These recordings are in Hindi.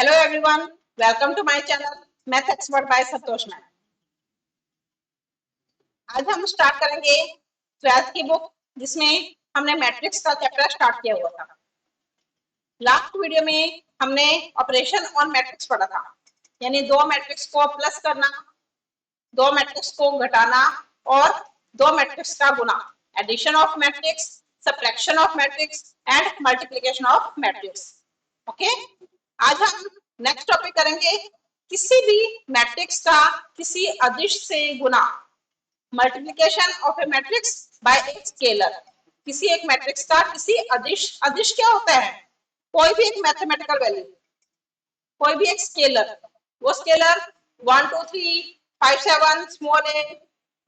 Hello everyone, welcome to my channel math expert by Santosh ma'am. आज हम स्टार्ट करेंगे 12th की बुक जिसमें हमने मैट्रिक्स का चैप्टर स्टार्ट किया हुआ था। लास्ट वीडियो में हमने ऑपरेशन ऑन मैट्रिक्स पढ़ा था, यानी दो मैट्रिक्स को प्लस करना, दो मैट्रिक्स को घटाना और दो मैट्रिक्स का गुना, addition of matrix, subtraction of matrix and multiplication of matrix. Okay, आज हम नेक्स्ट टॉपिक करेंगे किसी भी मैट्रिक्स का किसी अदिश से गुना, multiplication of a matrix by a scalar. किसी एक मैट्रिक्स का किसी अदिश, अदिश क्या होता है? कोई भी एक मैथमेटिकल वैल्यू, कोई भी एक स्केलर, वो स्केलर 1 2 3 5 7 स्मॉल a,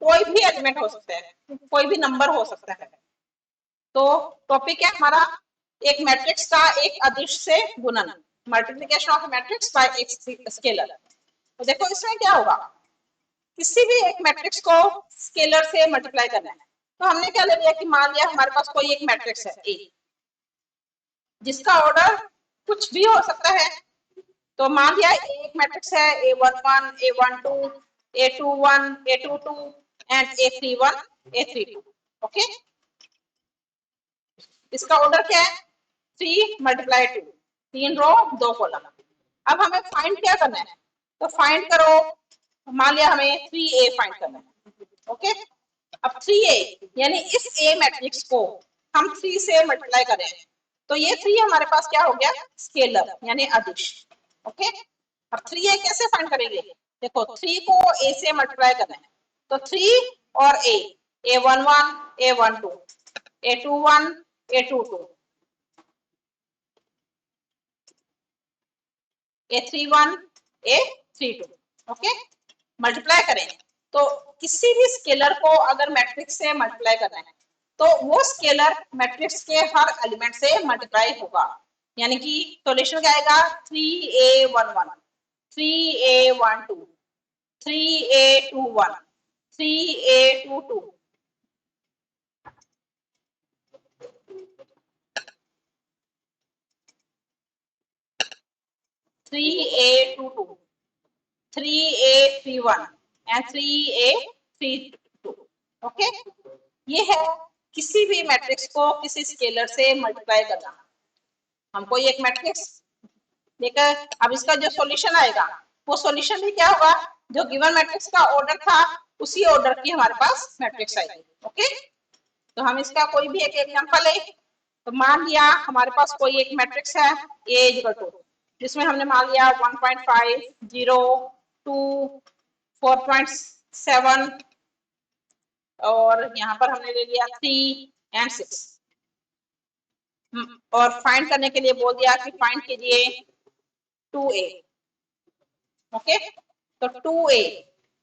कोई भी एलिमेंट हो सकता है, कोई भी नंबर हो सकता है। तो टॉपिक है हमारा एक मैट्रिक्स का एक अदिश से गुणन, मल्टीप्लिकेशन ऑफ मैट्रिक्स बाय एक स्केलर। तो देखो इसमें क्या होगा, किसी भी एक मैट्रिक्स को स्केलर से मल्टीप्लाई करना है। तो हमने क्या ले लिया कि मान लिया हमारे पास कोई एक मैट्रिक्स है ए, जिसका ऑर्डर कुछ भी हो सकता है। तो मान लिया एक मैट्रिक्स है A11, A12, A21, A22 and A31, A32। Okay, इसका ऑर्डर क्या है? 3 मल्टीप्लाई 2, 3 रो 2 कॉलम। अब हमें फाइंड क्या करना है? तो फाइंड करो, मान लिया हमें 3a फाइंड करना है। ओके, अब 3a यानी इस a मैट्रिक्स को हम 3 से मल्टीप्लाई करें तो ये 3 हमारे पास क्या हो गया? स्केलर यानी अदिश। ओके, अब 3a कैसे फाइंड करेंगे? देखो 3 को a से मल्टीप्लाई करना है तो 3 और a, A11, A12, A21, A22, A31, A32। Okay, multiply करें तो किसी भी स्केलर को अगर मैट्रिक्स से मल्टीप्लाई करना है तो वो स्केलर मैट्रिक्स के हर एलिमेंट से मल्टीप्लाई होगा। यानी कि सॉल्यूशन क्या आएगा? 3a11, 3a12, 3a21, 3a22, three a two two, 3a31 and 3a32। Okay, ये है किसी भी मैट्रिक्स को किसी स्केलर से मल्टीप्लाई करना। हमको एक मैट्रिक्स लेकर अब इसका जो सॉल्यूशन आएगा वो सॉल्यूशन भी क्या होगा? जो गिवन मैट्रिक्स का ऑर्डर था उसी ऑर्डर की हमारे पास मैट्रिक्स आएगी। ओके, तो हम इसका कोई भी एक एग्जांपल ले। तो मान लिया हमारे पास कोई एक मैट्रिक्स है A इक्वल टू, जिसमें हमने मान लिया 1.5, 0, 2, 4.7 और यहाँ पर हमने ले लिया 3 एंड 6 और फाइंड करने के लिए बोल दिया कि फाइंड कीजिए 2a। ओके, तो 2a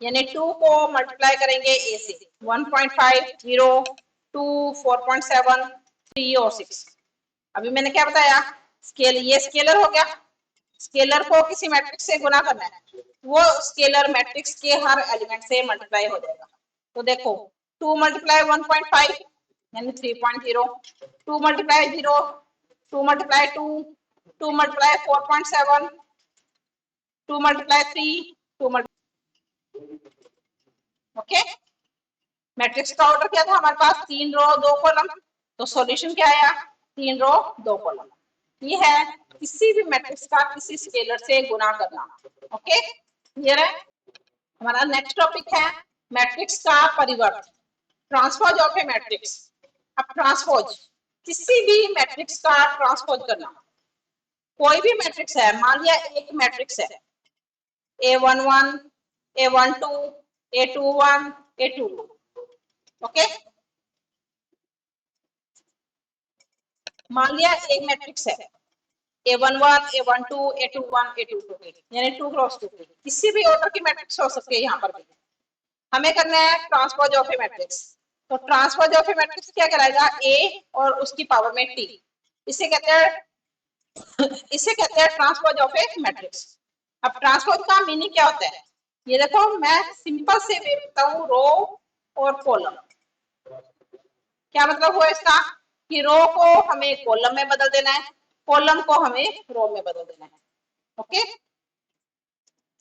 यानी 2 को मल्टीप्लाई करेंगे a से, 1.5, 0, 2, 4.7, 3 और 6। अभी मैंने क्या बताया? स्केल, ये स्केलर हो गया। स्केलर को किसी मैट्रिक्स से गुना करना है, वो स्केलर मैट्रिक्स के हर एलिमेंट से मल्टीप्लाई हो जाएगा। तो देखो 2 मल्टीप्लाई 1.5 यानी 3.0, 2 multiply 0, 2 multiply 2, 2 multiply 4.7, 2 multiply 3, 2 multiply. Okay, matrix का ऑर्डर क्या था हमारे पास? 3 रो 2 कॉलम। तो सॉल्यूशन क्या आया? 3 रो 2 कॉलम। ये है किसी भी मैट्रिक्स का किसी स्केलर से गुना करना। ओके, क्लियर है? हमारा नेक्स्ट टॉपिक है मैट्रिक्स का परिवर्त, ट्रांसपोज ऑफ ए मैट्रिक्स। अब ट्रांसपोज, किसी भी मैट्रिक्स का ट्रांसपोज करना। कोई भी मैट्रिक्स है, मान लिया एक मैट्रिक्स है A11, A12, A21, A22। Okay, मान लिया एक मैट्रिक्स है A11, A12, A21, A22 यानी 2 क्रॉस 2 किसी भी ऑर्डर की मैट्रिक्स हो सकती है। यहाँ पर भी हमें करना है ट्रांसपोज ऑफ ए मैट्रिक्स। तो ट्रांसपोज ऑफ ए मैट्रिक्स क्या कराएगा? A और उसकी पावर में T। इसे कहते हैं ट्रांसपोज ऑफ ए मैट्रिक्स। अब ट्रांसपोज का मीनिंग क्या होता है? ये देखो मैं सिंपल से भी लिखता हूँ, रो और कॉलम। क्या मतलब हुआ इसका? कि रो को हमें कॉलम में बदल देना है, कॉलम को हमें रो में बदल देना है। ओके,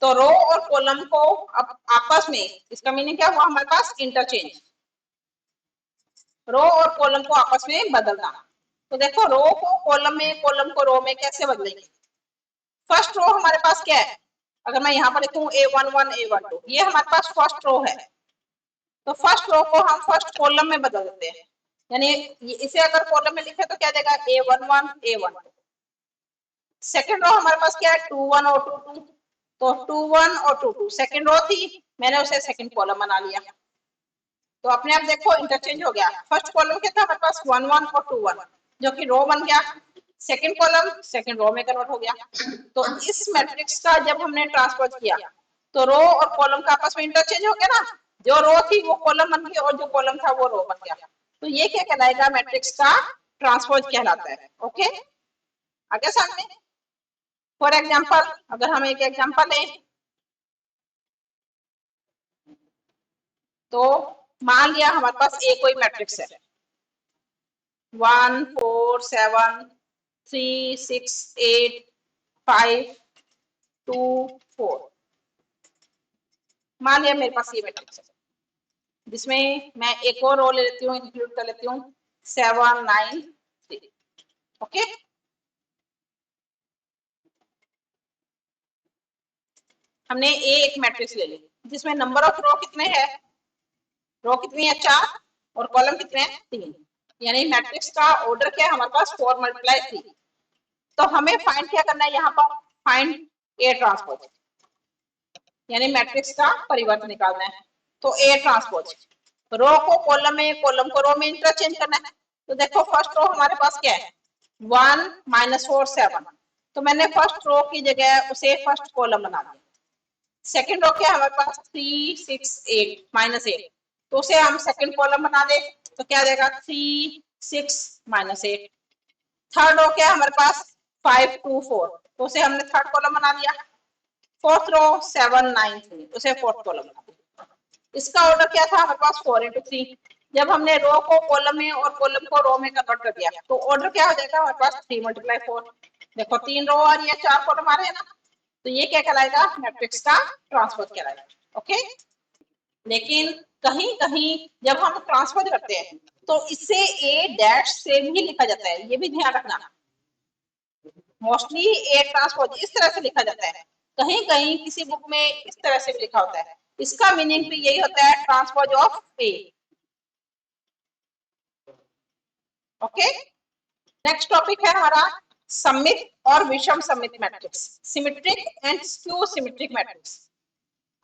तो रो और कॉलम को अब आपस में, इसका मीनिंग क्या हुआ हमारे पास इंटरचेंज, रो और कॉलम को आपस में बदलना। तो देखो रो को कॉलम में, कॉलम को रो में कैसे बदलेंगे। फर्स्ट रो हमारे पास क्या है, अगर मैं यहाँ पर लिखूं A11 A12, ये हमारे पास फर्स्ट रो है, तो फर्स्ट रो को हम फर्स्ट कॉलम में बदल देते हैं, यानी इसे अगर कॉलम में लिखे तो क्या देगा A11 A12। सेकंड रो हमारे पास क्या है 21 और 22, तो 21 और 22 सेकंड रो थी, मैंने उसे सेकंड कॉलम बना लिया, तो अपने आप देखो इंटरचेंज हो गया। फर्स्ट कॉलम क्या था हमारे पास 11 और 21, जो कि रो बन गया, सेकंड कॉलम सेकंड रो में कन्वर्ट हो गया। तो इस मैट्रिक्स का जब हमने ट्रांसपोज किया तो रो और कॉलम का आपस में इंटरचेंज हो गया ना, जो रो थी वो कॉलम बन गई और जो कॉलम था वो रो बन गया, तो ये क्या कहलाएगा, मैट्रिक्स का ट्रांसपोज कहलाता है। ओके, आगे सामने फॉर एग्जांपल अगर हम एक एग्जांपल लें, तो मान लिया हमारे पास ए कोई मैट्रिक्स है 1 4 7 3 6 8 5 2 4, मान लिया मेरे पास ये मैट्रिक्स है, जिसमें मैं एक और रो ले लेती हूँ, इंक्लूड कर लेती हूँ 7 9 3। ओके, हमने ए एक मैट्रिक्स ले ली जिसमें नंबर ऑफ रो कितने हैं, रो कितनी है 4 और कॉलम कितने हैं 3, यानी मैट्रिक्स का ऑर्डर क्या है हमारे पास 4 × 3। तो हमें फाइंड क्या करना है यहाँ पर, फाइंड ए ट्रांसपोज, यानी मैट्रिक्स का परिवर्तन निकालना है। तो ए ट्रांसपोज रो को कॉलम में, कॉलम को रो में इंटरचेंज करना है। तो देखो फर्स्ट रो हमारे पास क्या है 1 -4 7, तो मैंने फर्स्ट रो की जगह उसे फर्स्ट कॉलम बना दिया। सेकंड रो क्या है हमारे पास 3 6 8 -8, तो उसे हम सेकंड कॉलम बना दे, तो क्या देगा 3 6 -8। थर्ड रो क्या है हमारे पास 5 2 4, तो उसे हमने थर्ड कॉलम बना दिया। फोर्थ रो 7 9 3, उसे फोर्थ कॉलम बना दिया। इसका ऑर्डर क्या था हमारे पास 4 × 3, जब हमने रो को कॉलम में और कॉलम को रो में कन्वर्ट कर दिया तो ऑर्डर क्या हो जाएगा हमारे पास 3 × 4। देखो 3 रो आ रही है 4 कॉलम आ रहे हैं ना, तो ये क्या कहलाएगा, मैट्रिक्स का ट्रांसपोज कहलाएगा। ओके, लेकिन कहीं कहीं जब हम ट्रांसपोज करते हैं तो इसे ए डैश से भी लिखा जाता है, ये भी ध्यान रखना। मोस्टली ए ट्रांसपोज इस तरह से लिखा जाता है, कहीं कहीं किसी बुक में इस तरह से भी लिखा होता है, इसका मीनिंग भी यही होता है transpose of A. Okay, next topic है हमारा सममित और विषम सममित matrix, symmetric and skew symmetric matrix.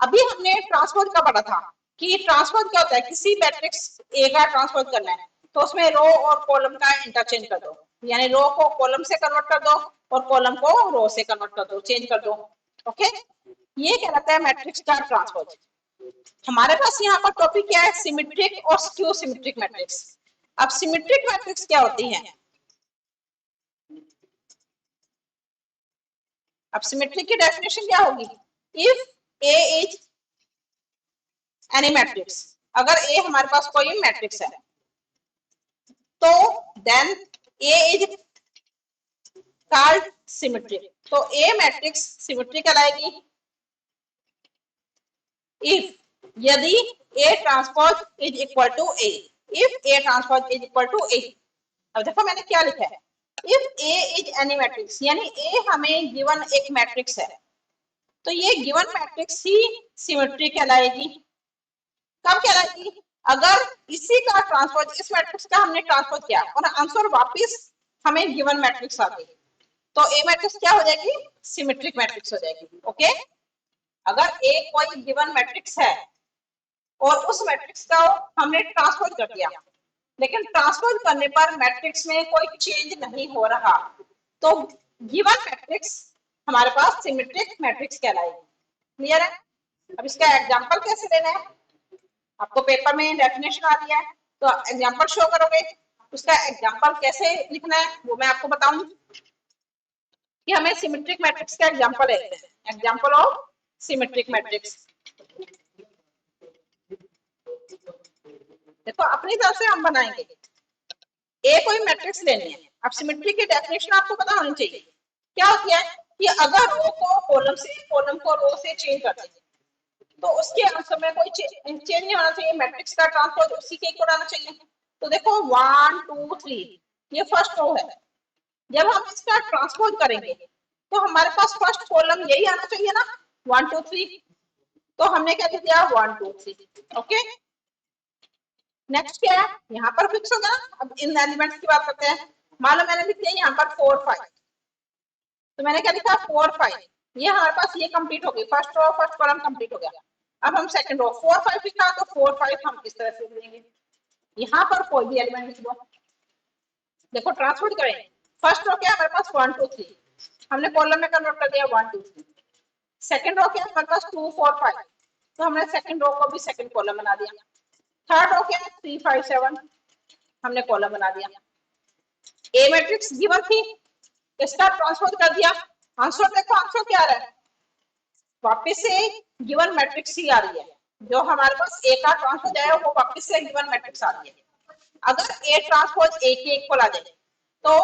अभी हमने ट्रांसपोज का पढ़ा था कि ट्रांसपोज क्या होता है, किसी मैट्रिक्स ए का ट्रांसपोज करना है तो उसमें रो और कॉलम का इंटरचेंज कर दो, यानी रो को कॉलम से कन्वर्ट कर दो और कॉलम को रो से कन्वर्ट कर दो, चेंज कर दो। ओके, ये कहलाता है मैट्रिक्स का ट्रांसपोज। हमारे पास यहाँ पर टॉपिक क्या है, सिमेट्रिक और स्क्यू सिमेट्रिक मैट्रिक्स। अब सिमेट्रिक मैट्रिक्स क्या होती है, अब सिमेट्रिक की डेफिनेशन क्या होगी, if A is any matrix, अगर ए हमारे पास कोई मैट्रिक्स है तो then A is called symmetric, तो ए मैट्रिक्स सिमेट्रिक कहलाएगी इफ, यदि A transpose is equal to A, if A transpose is equal to A. अब देखो मैंने क्या लिखा है, if A is any matrix, यानी ए हमें गिवन एक मैट्रिक्स है, तो ये गिवन मैट्रिक्स ही सिमेट्रिक कहलाएगी। कब कहलाएगी, अगर इसी का ट्रांसपोज, इस मैट्रिक्स का हमने ट्रांसपोज किया और आंसर वापस हमें गिवन मैट्रिक्स आ गई, तो ए मैट्रिक्स क्या हो जाएगी, सिमेट्रिक मैट्रिक्स हो जाएगी। ओके, अगर ए कोई गिवन मैट्रिक्स है और उस मैट्रिक्स का हमने ट्रांसपोज कर दिया, लेकिन ट्रांसपोज करने पर मैट्रिक्स में कोई चेंज नहीं हो रहा, तो गिवन मैट्रिक्स हमारे पास सिमेट्रिक मैट्रिक्स कहलाएगी। क्लियर है, अब इसका एग्जांपल कैसे लेना है, आपको पेपर में डेफिनेशन आ रही है तो एग्जांपल शो करोगे, उसका एग्जांपल कैसे लिखना है वो मैं आपको बताऊंगी कि हमें सिमेट्रिक मैट्रिक्स का एग्जांपल लेते हैं, एग्जांपल ऑफ सिमेट्रिक मैट्रिक्स। देखो अपनी तरफ से हम बनाएंगे, ए कोई मैट्रिक्स लेनी है। अब सिमेट्री की डेफिनेशन आपको पता होनी चाहिए, क्या होती है, कि अगर रो को कॉलम से, कॉलम को रो से चेंज कर दें तो उसके आंसर में कोई चेंज नहीं होना चाहिए, मैट्रिक्स का ट्रांसपोज उसी के इक्वल आना चाहिए। तो देखो 1 2 3 ये फर्स्ट रो है, जब हम इसका ट्रांसपोज करेंगे तो हमारे पास फर्स्ट कॉलम यही आना चाहिए ना 1 2 3, तो हमने क्या लिख दिया 1 2 3। ओके, नेक्स्ट क्या है, यहाँ पर फिक्स होगा। अब इन एलिमेंट्स की बात करते हैं। मान लो मैंने लिख दिया यहाँ पर 4 5, तो मैंने क्या लिखा 4 5, ये हमारे पास ये कंप्लीट हो गई, first row first column complete हो गया। अब हम सेकंड रो 4 5 लिखा, तो 4 5 हम इस तरह से लिखेंगे, यहाँ पर कोई भी एलिमेंट लिख दो। देखो ट्रांसपोज करें, फर्स्ट रो क्या हमारे पास 1 2 3, हमने कॉलम में कन्वर्ट कर दिया 1 2 3। सेकंड रो क्या हमारे पास 2 4 5, तो हमने सेकंड रो को भी सेकंड कॉलम बना दिया। थर्ड रो क्या 3 5 7, हमने कॉलम बना दिया। ए मैट्रिक्स गिवन थी, इसका ट्रांसपोज कर दिया, आंसर देखो आंसर क्या आ रहा है, वापस से गिवन मैट्रिक्स ही आ रही है। जो हमारे पास ए का ट्रांसपोज आया वो वापस से गिवन मैट्रिक्स आ रही है। अगर ए ट्रांसपोज ए के इक्वल आ जाए तो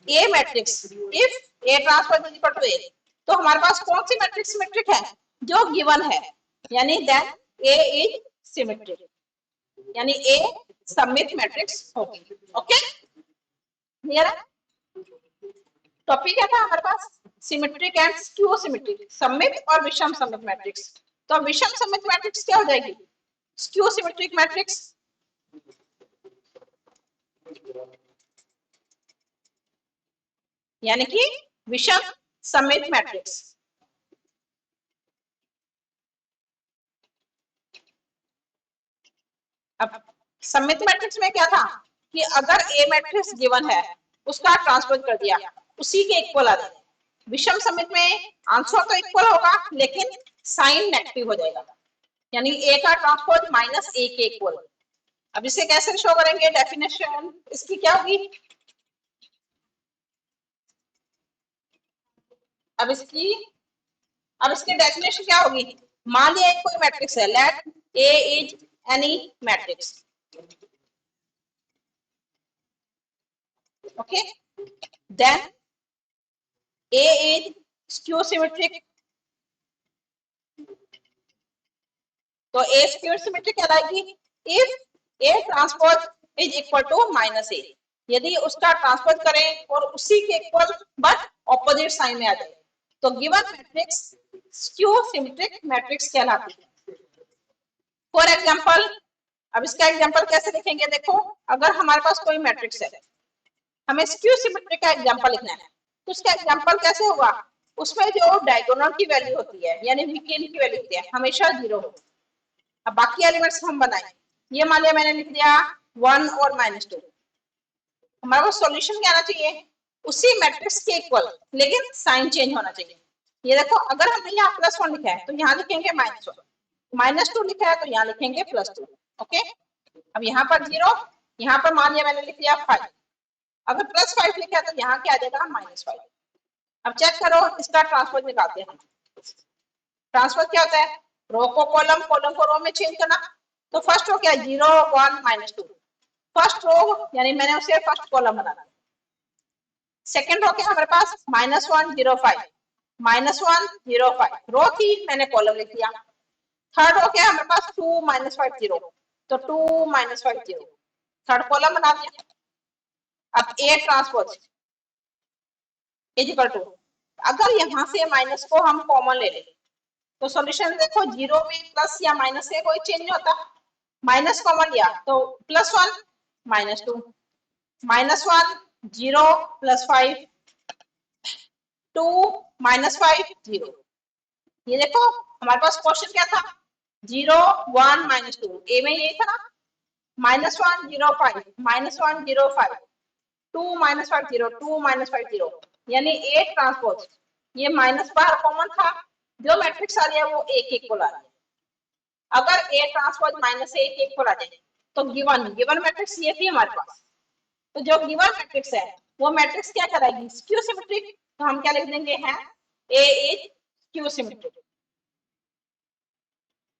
A matrix, if A transpose is equal to A, तो हमारे पास कौन सी मैट्रिक्स सिमेट्रिक है, जो गिवन है, यानी देन ए इज सिमेट्रिक, यानी ए सममित मैट्रिक्स होगी। ओके, क्लियर है? टॉपिक क्या था हमारे पास, सिमेट्रिक एंड स्क्यू सिमेट्रिक, सममित और विषम सममित मैट्रिक्स। तो विषम सममित मैट्रिक्स क्या हो जाएगी, स्क्यू सिमेट्रिक मैट्रिक्स, यानी कि विषम सममित मैट्रिक्स। अब सममित मैट्रिक्स में क्या था कि अगर ए मैट्रिक्स गिवन है उसका ट्रांसपोज कर दिया, उसी के इक्वल आ जाए। विषम सममित में आंसर तो इक्वल होगा लेकिन साइन नेगेटिव हो जाएगा, यानी ए का ट्रांसपोज माइनस ए के इक्वल। अब इसे कैसे शो करेंगे, डेफिनेशन इसकी क्या होगी, अब इसकी डेफिनेशन क्या होगी, मान लिया एक कोई मैट्रिक्स है, let A is any matrix. Okay, then A is skew symmetric, तो ए स्क्यू सिमेट्रिक कहलाएगी if A transpose is equal to minus A, यदि उसका ट्रांसपोज करें और उसी के इक्वल बट ऑपोजिट साइन में आ जाए तो given matrix skew symmetric matrix कहलाती है। फॉर एग्जांपल, अब इसका एग्जांपल कैसे लिखेंगे, देखो अगर हमारे पास कोई मैट्रिक्स है, हमें स्क्यू सिमेट्रिक का एग्जांपल लिखना है, तो उसका एग्जांपल कैसे होगा, उसमें जो डायगोनल की वैल्यू होती है यानी विकर्ण की वैल्यू होती है हमेशा 0 होगी। अब बाकी एलिमेंट्स हम बनाएं, ये मान लिया मैंने लिख दिया 1 और -2, हमारे पास सॉल्यूशन क्या आना चाहिए, उसी मैट्रिक्स के इक्वल लेकिन साइन चेंज होना चाहिए। ये देखो अगर हमने यहाँ +1 लिखा है तो यहाँ लिखेंगे -1, -2 लिखा है तो यहाँ लिखेंगे +2। ओके, अब यहाँ पर 0, यहाँ पर मान लिया मैंने लिख दिया 5, अगर +5 लिखा है तो यहाँ क्या आ जाएगा -5। अब चेक करो, इसका ट्रांसपोज निकालते हैं। ट्रांसपोज क्या होता है, रो को कॉलम, कॉलम को रो में चेंज करना। तो फर्स्ट रो क्या है 0 1 -2, फर्स्ट रो यानी मैंने उसे फर्स्ट कॉलम बनाना। सेकंड रो क्या हमारे पास -1 0 5, -1 0 5 रो थी, मैंने कॉलम लिख दिया। थर्ड रो क्या हमारे पास 2 -5 0, तो 2 -5 0, थर्ड कॉलम बना दिया। अब a transpose is equal to, अगर यहाँ से माइनस को हम कॉमन ले लें तो सॉल्यूशन देखो 0 में प्लस या माइनस से कोई चेंज नहीं होता, माइनस कॉमन लिया तो +1 -2, -1 0 +5 2 -5 0। ये देखो हमारे पास क्वेश्चन क्या था 0 1 -2, ए में यही था ना, -1 0 5 -1 0 5 2 -5 0 2 -5 0, यानी ए ट्रांसपोज, ये माइनस बाहर कॉमन था, जो मैट्रिक्स आ रही है वो ए के इक्वल आ रही है। अगर ए ट्रांसपोज -a के इक्वल आ जाए तो गिवन मैट्रिक्स ये थी हमारे पास, तो जो गिवन मैट्रिक्स है वो मैट्रिक्स क्या कराएगी, स्क्यू सिमेट्रिक। तो हम क्या लिख देंगे हैं ए इज स्क्यू सिमेट्रिक,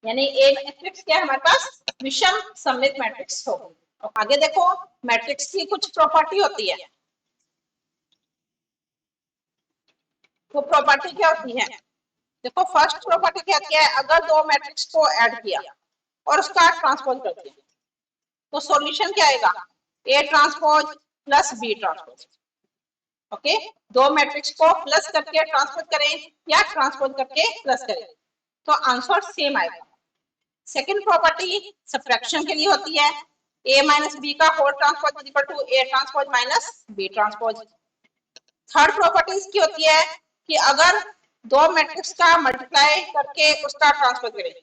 यानी ए मैट्रिक्स क्या है हमारे पास विषम सममित मैट्रिक्स होगी। और आगे देखो मैट्रिक्स की कुछ प्रॉपर्टी होती है। वो प्रॉपर्टी क्या होती है? देखो फर्स्ट प्रॉपर्टी कहती है अगर दो मैट्रिक्स को ऐड किया और उसका ट्रांसपोज कर दिया तो सॉल्यूशन क्या आएगा? A transpose plus b transpose. Okay, दो मैट्रिक्स को प्लस करके ट्रांसपोज करें या ट्रांसपोज करके प्लस करें तो आंसर सेम आएगा। सेकंड प्रॉपर्टी सब्ट्रैक्शन के लिए होती है, a माइनस बी का whole transpose equal to a transpose minus b transpose. Third property इसकी होती है कि अगर दो मैट्रिक्स का मल्टीप्लाई करके उसका ट्रांसपोज करें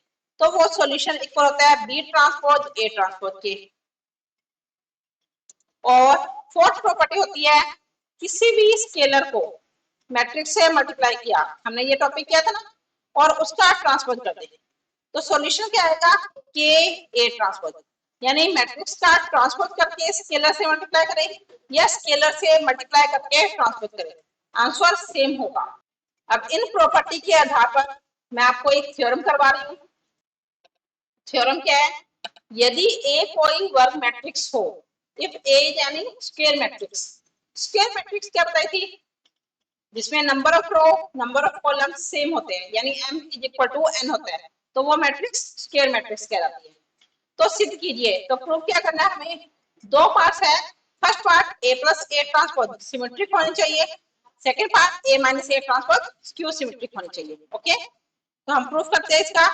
तो वो सॉल्यूशन इक्वल होता है b ट्रांसपोज a ट्रांसपोज के। और फोर्थ प्रॉपर्टी होती है किसी भी स्केलर को मैट्रिक्स से मल्टीप्लाई किया, हमने ये टॉपिक किया था ना, और उसका ट्रांसपोज कर दें तो सॉल्यूशन क्या आएगा? के ए ट्रांसपोज। यानी मैट्रिक्स का ट्रांसपोज करके स्केलर से मल्टीप्लाई करें या स्केलर से मल्टीप्लाई करके ट्रांसपोज करें, आंसर सेम होगा। अब इन प्रॉपर्टी के आधार पर मैं आपको एक थ्योरम करवा रही हूँ। थ्योरम क्या है? यदि ए कोई वर्ग मैट्रिक्स हो, इफ ए यानी स्क्वायर मैट्रिक्स, स्क्वायर मैट्रिक्स क्या बताई थी? जिसमें number of row number of column same होते हैं, यानी m is equal to n होता है, तो वो मैट्रिक्स स्क्वायर मैट्रिक्स कहलाती है। तो सिद्ध कीजिए। तो प्रूफ क्या करना है हमें? दो पार्ट्स है। First part a plus A transpose symmetric होनी चाहिए, second part a minus A transpose skew symmetric होनी चाहिए। ओके, तो हम प्रूफ करते हैं इसका।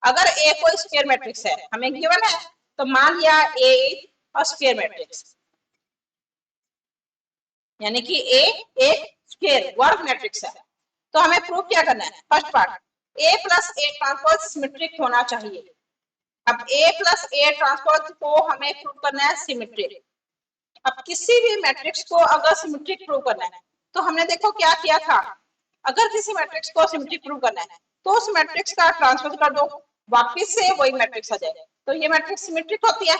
अगर a कोई स्क्वायर मैट्रिक्स है, हमें गिवन है, तो मान लिया a is a square matrix, यानी कि a एक स्क्वायर वर्ग मैट्रिक्स है। तो हमें प्रूफ क्या करना है? First part a plus A transpose symmetric होना चाहिए। अब a प्लस ए ट्रांसपोज को हमें प्रूव करना है सिमेट्रिक। अब किसी भी मैट्रिक्स को अगर सिमेट्रिक प्रूव करना है तो हमने देखो क्या किया था, अगर किसी मैट्रिक्स को सिमेट्रिक प्रूव करना है तो उस मैट्रिक्स का ट्रांसपोज कर दो, वापस से वही मैट्रिक्स आ जाए, तो ये मैट्रिक्स सिमेट्रिक होती है।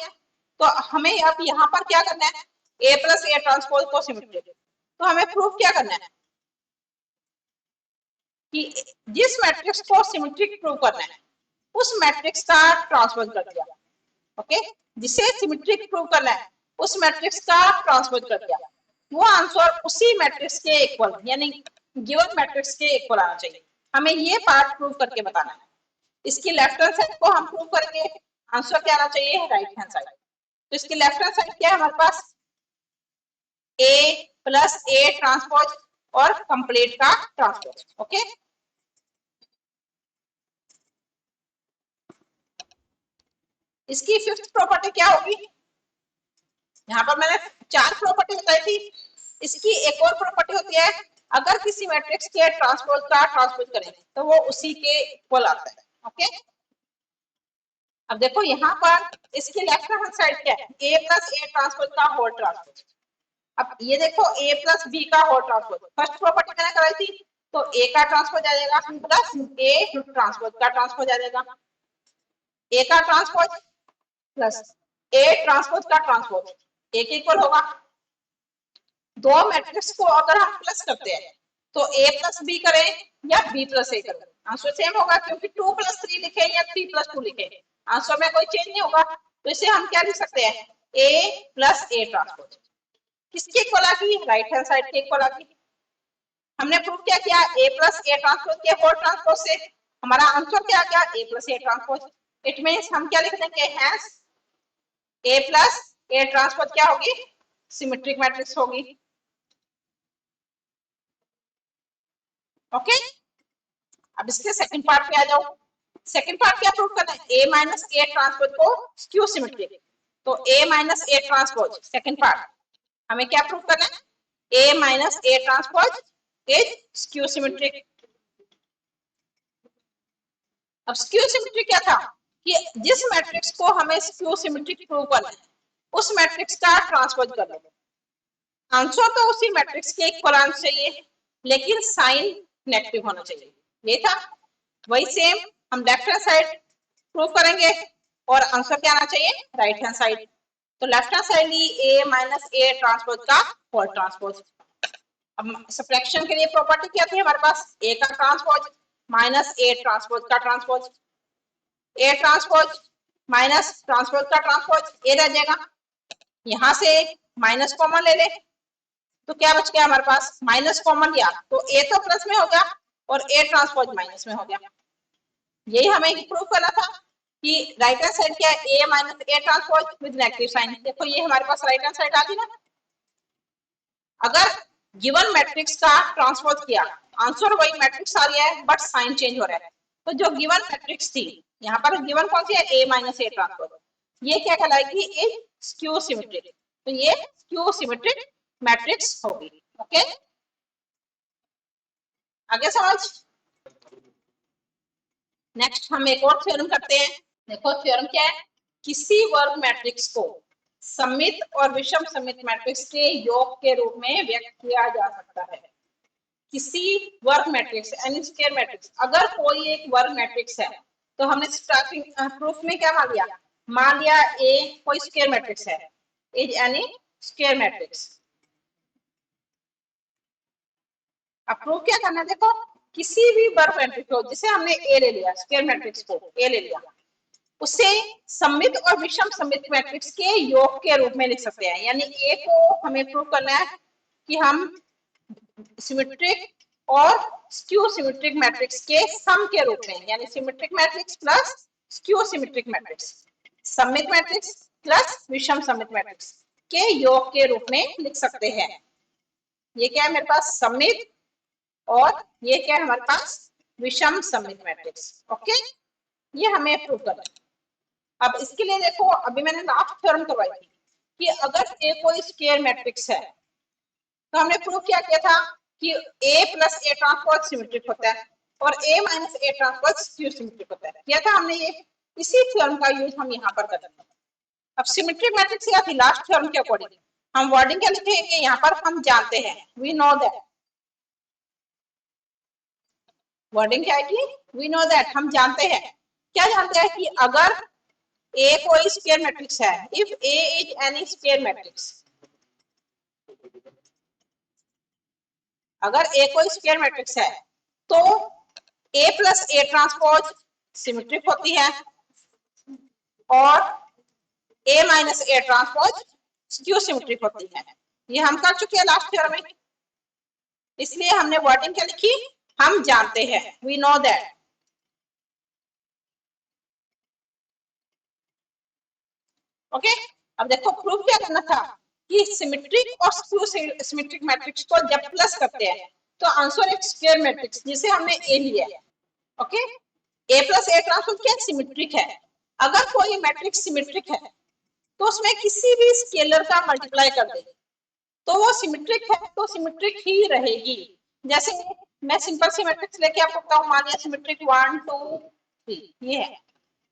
तो हमें अब यहाँ पर क्या करना है? a प्लस ए ट्रांसपोज को सिमेट्रिक। तो हमें प्रूफ क्या करना है कि जिस मैट्रिक्स को सिमेट्रिक प्रूव करना है उस मैट्रिक्स का ट्रांसपोज कर दिया। ओके, जिसे सिमेट्रिक प्रूव करना है उस मैट्रिक्स का ट्रांसपोज कर दिया, वो आंसर उसी मैट्रिक्स के इक्वल यानी गिवन मैट्रिक्स के इक्वल आना चाहिए। हमें ये पार्ट प्रूव करके बताना है। इसकी लेफ्ट हैंड साइड को हम प्रूव करेंगे, आंसर क्या आना चाहिए? Right hand side. तो इसकी लेफ्ट हैंड साइड क्या है हमारे पास? a प्लस ए ट्रांसपोज और कंप्लीट का ट्रांसपोज। ओके, इसकी फिफ्थ प्रॉपर्टी क्या होगी? यहाँ पर मैंने चार प्रॉपर्टी बताई थी, इसकी एक और प्रॉपर्टी होती है अगर किसी मैट्रिक्स के ट्रांसपोज का ट्रांसपोज करें तो वो उसी के इक्वल आता है। ओके, अब देखो यहाँ पर इसकी लेफ्ट हैंड साइड क्या है? a प्लस ए ट्रांसपोज का होल ट्रांसपोज। अब ये देखो a प्लस बी का होल ट्रांसपोज, फर्स्ट प्रॉपर्टी मैंने कराई थी, तो a का ट्रांसपोज आ जाएगा प्लस a ट्रांसपोज का ट्रांसपोज आ जाएगा, a का ट्रांसपोज प्लस a ट्रांसपोज का ट्रांसपोज एक इक्वल होगा। दो मैट्रिक्स को अगर हम प्लस करते हैं तो a प्लस बी करें या b प्लस ए करें, आंसर सेम होगा, क्योंकि 2 प्लस 3 लिखे या 3 प्लस 2 लिखे, आंसर में कोई चेंज नहीं होगा। तो इसे हम क्या लिख सकते हैं? a प्लस ए ट्रांसपोज किसके इक्वल आ गई? राइट हैंड साइड के इक्वल आ गई। हमने प्रूव क्या किया? a प्लस ए ट्रांसपोज के होल ट्रांसपोज से हमारा आंसर क्या आ गया? a plus A transpose. It means हम क्या लिख देंगे? Hence a plus A transpose क्या होगी? सिमेट्रिक मैट्रिक्स होगी। ओके, अब इसके सेकंड पार्ट पे आ जाओ। सेकंड पार्ट क्या प्रूव करना है? a माइनस ए ट्रांसपोज को स्क्यू सिमेट्रिक। तो a minus A transpose second part हमें क्या प्रूव करना है? a minus A transpose is skew symmetric. अब स्क्यू सिमेट्रिक क्या था कि जिस मैट्रिक्स को हमें स्क्यू सिमेट्रिक प्रूव करना है उस मैट्रिक्स का ट्रांसपोज कर लो, आंसर तो उसी मैट्रिक्स के इक्वल आना चाहिए लेकिन साइन नेगेटिव होना चाहिए, ये था। वही सेम हम लेफ्ट हैंड साइड प्रूव करेंगे और आंसर क्या आना चाहिए? Right hand side. तो लेफ्ट हैंड साइड ली a माइनस ए ट्रांसपोज का होल ट्रांसपोज। अब सब्ट्रैक्शन के लिए प्रॉपर्टी क्या थी हमारे पास? a का ट्रांसपोज माइनस ए ट्रांसपोज का transpose, A transpose minus transpose का ट्रांसपोज, ए रह जाएगा, यहां से माइनस कॉमन ले ले, तो क्या बच गया हमारे पास, माइनस कॉमन लिया तो ए तो प्लस में हो गया और ए ट्रांसपोज माइनस में हो गया। यही हमें प्रूव करना था कि राइट हैंड साइड क्या है, A minus A transpose with negative sign. देखो ये हमारे पास राइट हैंड साइड आ गई ना। अगर गिवन मैट्रिक्स का ट्रांसपोज किया, आंसर वही मैट्रिक्स आ गया है बट साइन चेंज हो रहा है। तो जो गिवन मैट्रिक्स थी, यहाँ पर गिवन कौन सी है, ए माइनस ए ट्रांसपोज, ये क्या कहलाएगी, एक स्क्यू सिमेट्रिक। तो ये स्क्यू सिमेट्रिक मैट्रिक्स होगी। ओके, आगे समझ। नेक्स्ट हम एक और थ्योरम करते हैं। देखो थ्योरम क्या है, किसी वर्ग मैट्रिक्स को सममित और विषम सममित मैट्रिक्स के योग के रूप में व्यक्त किया जा सकता है। किसी वर्ग मैट्रिक्स यानी स्क्वायर मैट्रिक्स, अगर कोई एक वर्ग मैट्रिक्स है तो हमने स्टार्टिंग प्रूफ में क्या मान लिया ए कोई स्क्वायर मैट्रिक्स है, इज यानी स्क्वायर मैट्रिक्स। अब प्रूफ क्या करना है, देखो किसी भी वर्ग मैट्रिक्स को, जिसे हमने ए ले लिया, स्क्वायर मैट्रिक्स को ए ले लिया, उसे सममित और विषम सममित मैट्रिक्स के योग के रूप में लिख सकते हैं। यानी ए को हमें प्रूव करना है कि हम सिमेट्रिक और स्क्यू सिमेट्रिक मैट्रिक्स के सम के रूप में, यानी symmetric matrix plus skew symmetric matrix, सममित मैट्रिक्स प्लस विषम सममित मैट्रिक्स के योग के रूप में लिख सकते हैं। ये क्या है मेरे पास, सममित, और ये क्या है हमारे पास, विषम सममित मैट्रिक्स। ओके, ये हमें प्रूव करना है। अब इसके लिए देखो, अभी मैंने लास्ट थ्योरम करवाई थी कि अगर ए कोई स्क्वायर मैट्रिक्स है तो हमने प्रूव क्या किया था कि A plus A transpose symmetric होता है और A minus A transpose skew symmetric होता है। किया था हमने ये, इसी थ्योरम का यूज हम यहाँ पर करेंगे। अब सिमेट्रिक मैट्रिक्स क्या थी लास्ट थ्योरम के अकॉर्डिंग, हम वर्डिंग क्या लिखेंगे यहाँ पर, हम जानते हैं, वी नो दैट। वर्डिंग क्या है कि वी नो दैट, हम जानते हैं। क्या जानते हैं कि अगर ए कोई स्क्वायर मैट्रिक्स है, if A is any square matrix, अगर ए कोई स्क्वायर मैट्रिक्स है तो A plus A transpose symmetric होती है और A minus A transpose skew symmetric होती है। ये हम कर चुके हैं लास्ट थ्योरम में, इसलिए हमने वर्डिंग क्या लिखी, हम जानते हैं, वी नो दैट। ओके, अब देखो प्रूफ क्या करना था कि सिमेट्रिक और स्क्यू सिमेट्रिक मैट्रिक्स को जब प्लस करते हैं तो आंसर एक स्क्वायर मैट्रिक्स जिसे हमने ए लिया है। ओके, ए प्लस ए ट्रांसपोज क्या सिमेट्रिक है। अगर कोई मैट्रिक्स सिमेट्रिक है तो उसमें किसी भी स्केलर का मल्टीप्लाई कर दे तो वो सिमेट्रिक है तो सिमेट्रिक ही रहेगी। जैसे मैं सिंपल सी मैट्रिक्स लेके आपको बताऊं, मान लिया सिमेट्रिक 1 2 3 ये है।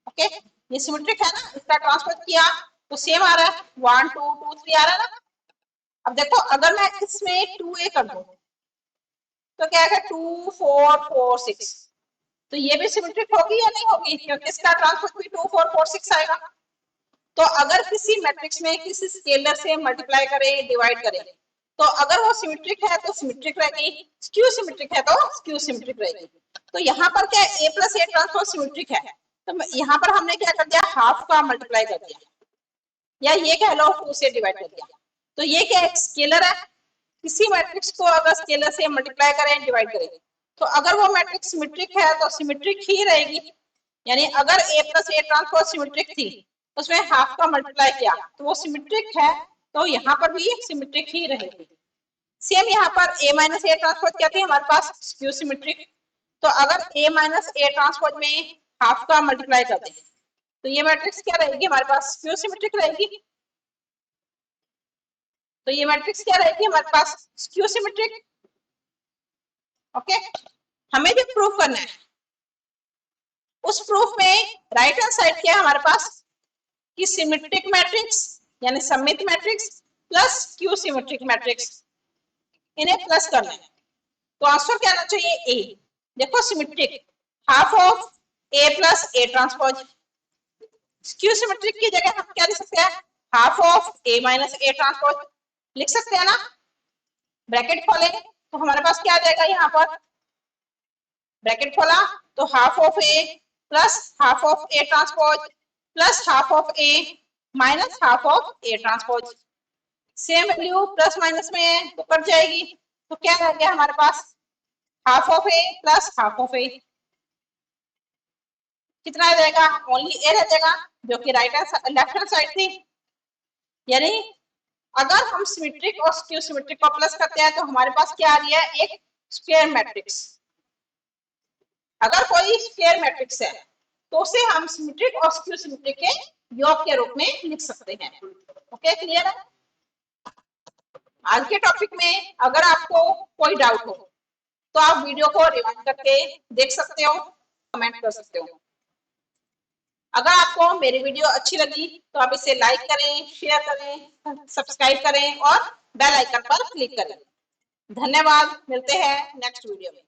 ओके, ये सिमेट्रिक है ना, इसका ट्रांसपोज किया तो सेम आ रहा है, 1 2 2 3 आ रहा है ना। अब देखो अगर मैं इसमें 2a कर दूं तो क्या आएगा, 2 4 4 6, तो ये भी सिमेट्रिक होगी या नहीं होगी, क्योंकि इसका ट्रांसपोज भी 2 4 4 6 आएगा। तो अगर किसी मैट्रिक्स में किसी स्केलर से मल्टीप्लाई करें, डिवाइड करें, तो अगर वो सिमेट्रिक है तो सिमेट्रिक रहेगी, स्क्यू सिमेट्रिक है तो स्क्यू सिमेट्रिक रहेगी। तो यहाँ पर क्या है, ए प्लस ए ट्रांसपोज सिमेट्रिक है, तो यहाँ पर हमने क्या कर दिया, हाफ का मल्टीप्लाई कर दिया, या ये कह लो 2 से डिवाइड कर दिया। तो ये क्या है, स्केलर है, किसी मैट्रिक्स को अगर स्केलर से मल्टीप्लाई करें, डिवाइड करें, तो अगर वो मैट्रिक्स सिमेट्रिक है तो सिमेट्रिक ही रहेगी। यानी अगर ए प्लस ए ट्रांसपोज सिमेट्रिक थी, उसमें हाफ का मल्टीप्लाई किया तो वो सिमेट्रिक है, तो यहाँ पर भी सिमेट्रिक ही रहेगी। सेम यहाँ पर ए माइनस ए ट्रांसपोज क्या थी हमारे पास, स्क्यू सिमेट्रिक। तो अगर ए माइनस ए ट्रांसपोज में हाफ का मल्टीप्लाई कर दें तो ये मैट्रिक्स क्या रहेगी हमारे पास, स्क्यू सिमेट्रिक रहेगी। तो ये मैट्रिक्स क्या रहेगी हमारे पास, स्क्यू सिमेट्रिक। ओके, हमें जो प्रूफ करना है उस प्रूफ में राइट हैंड साइड क्या है हमारे पास, कि सिमेट्रिक मैट्रिक्स यानी सममित matrix plus skew symmetric matrix, इन्हें प्लस करना है। तो आंसर क्या आना चाहिए, ए। देखो symmetric half of A plus A transpose, skew symmetric की जगह हम क्या लिख सकते हैं, half of A minus A transpose लिख सकते हैं ना। ब्रैकेट खोले तो हमारे पास क्या आ जाएगा, यहाँ पर ब्रैकेट खोला तो half of A plus half of A transpose plus half of A minus half of A transpose. Same value plus minus में है तो कट जाएगी, तो क्या रह गया हमारे पास, half of A plus half of A, कितना रह जाएगा, ओनली ए रह जाएगा, जो कि लेफ्ट हैंड साइड थी। यानी अगर हम सिमेट्रिक और स्क्यू सिमेट्रिक को प्लस करते हैं तो हमारे पास क्या आ रही है, एक स्क्वायर मैट्रिक्स। अगर कोई स्क्वायर मैट्रिक्स है तो उसे हम सिमेट्रिक और स्क्यू सिमेट्रिक के योग के रूप में लिख सकते हैं। ओके, क्लियर है। आज के टॉपिक में अगर आपको कोई डाउट हो तो आप वीडियो को रिवाइंड करके देख सकते हो, कमेंट कर सकते हो। अगर आपको मेरी वीडियो अच्छी लगी तो आप इसे लाइक करें, शेयर करें, सब्सक्राइब करें और बेल आइकन पर क्लिक करें। धन्यवाद, मिलते हैं नेक्स्ट वीडियो में।